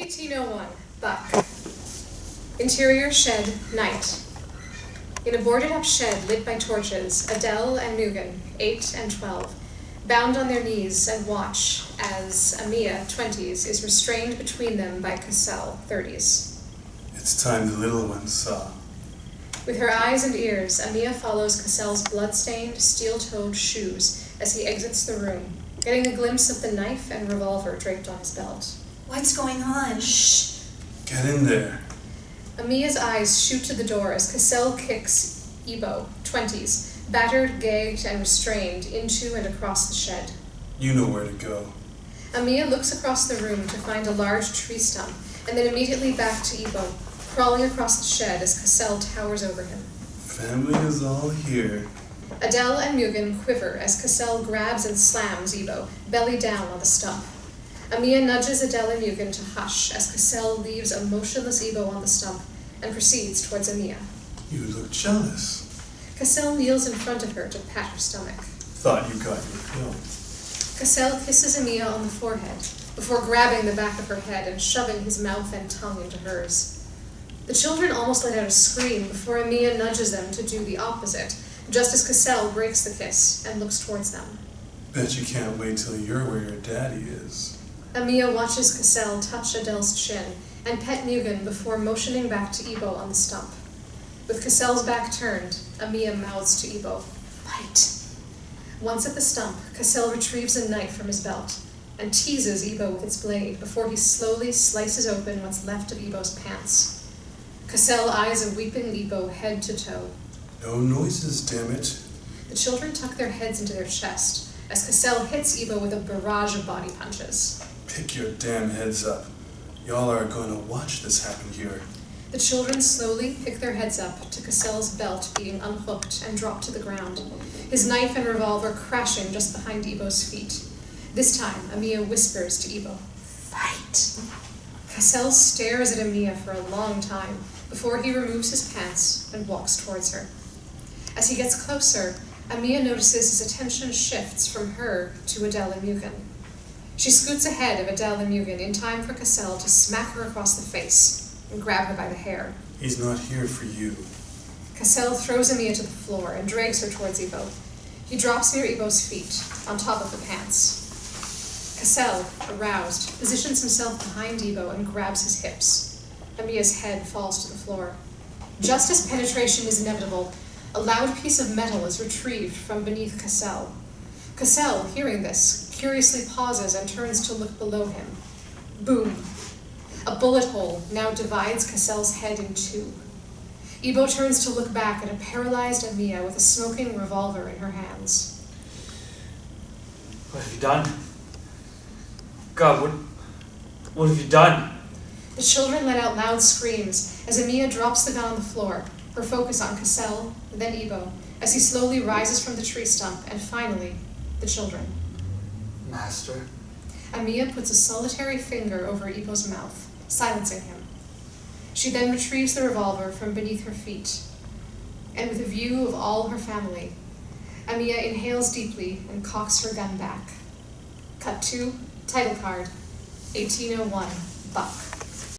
1801, Buck. Interior shed, night. In a boarded-up shed lit by torches, Adell and Leung, 8 and 12, bound on their knees and watch as Amiyah, 20s, is restrained between them by Cassell, 30s. It's time the little one saw. With her eyes and ears, Amiyah follows Cassell's blood-stained, steel-toed shoes as he exits the room, getting a glimpse of the knife and revolver draped on his belt. What's going on? Shh! Get in there. Amiyah's eyes shoot to the door as Cassell kicks Ebo, 20s, battered, gagged, and restrained, into and across the shed. You know where to go. Amiyah looks across the room to find a large tree stump, and then immediately back to Ebo, crawling across the shed as Cassell towers over him. Family is all here. Adell and Leung quiver as Cassell grabs and slams Ebo, belly down on the stump. Amiyah nudges Adell and Leung to hush as Cassell leaves a motionless Ebo on the stump and proceeds towards Amiyah. You look jealous. Cassell kneels in front of her to pat her stomach. Thought you got your fill. Cassell kisses Amiyah on the forehead before grabbing the back of her head and shoving his mouth and tongue into hers. The children almost let out a scream before Amiyah nudges them to do the opposite, just as Cassell breaks the kiss and looks towards them. Bet you can't wait till you're where your daddy is. Amiyah watches Cassell touch Adell's chin and pet Leung before motioning back to Ebo on the stump. With Cassell's back turned, Amiyah mouths to Ebo, "Fight." Once at the stump, Cassell retrieves a knife from his belt and teases Ebo with its blade before he slowly slices open what's left of Ebo's pants. Cassell eyes a weeping Ebo head to toe. No noises, damn it. The children tuck their heads into their chest as Cassell hits Ebo with a barrage of body punches. Pick your damn heads up. Y'all are gonna watch this happen here. The children slowly pick their heads up to Cassell's belt being unhooked and dropped to the ground, his knife and revolver crashing just behind Ebo's feet. This time, Amiyah whispers to Ebo, "Fight." Cassell stares at Amiyah for a long time before he removes his pants and walks towards her. As he gets closer, Amiyah notices his attention shifts from her to Adell and Leung. She scoots ahead of Adell and Leung in time for Cassell to smack her across the face and grab her by the hair. He's not here for you. Cassell throws Amiyah to the floor and drags her towards Ebo. He drops near Ebo's feet, on top of the pants. Cassell, aroused, positions himself behind Ebo and grabs his hips. Amiyah's head falls to the floor. Just as penetration is inevitable, a loud piece of metal is retrieved from beneath Cassell. Cassell, hearing this, curiously pauses and turns to look below him. Boom! A bullet hole now divides Cassell's head in two. Ebo turns to look back at a paralyzed Amiyah with a smoking revolver in her hands. What have you done? God, what have you done? The children let out loud screams as Amiyah drops the gun on the floor, her focus on Cassell, then Ebo, as he slowly rises from the tree stump, and finally, the children. Master? Amiyah puts a solitary finger over Ebo's mouth, silencing him. She then retrieves the revolver from beneath her feet, and with a view of all her family, Amiyah inhales deeply and cocks her gun back. Cut to, title card, 1801, Buck.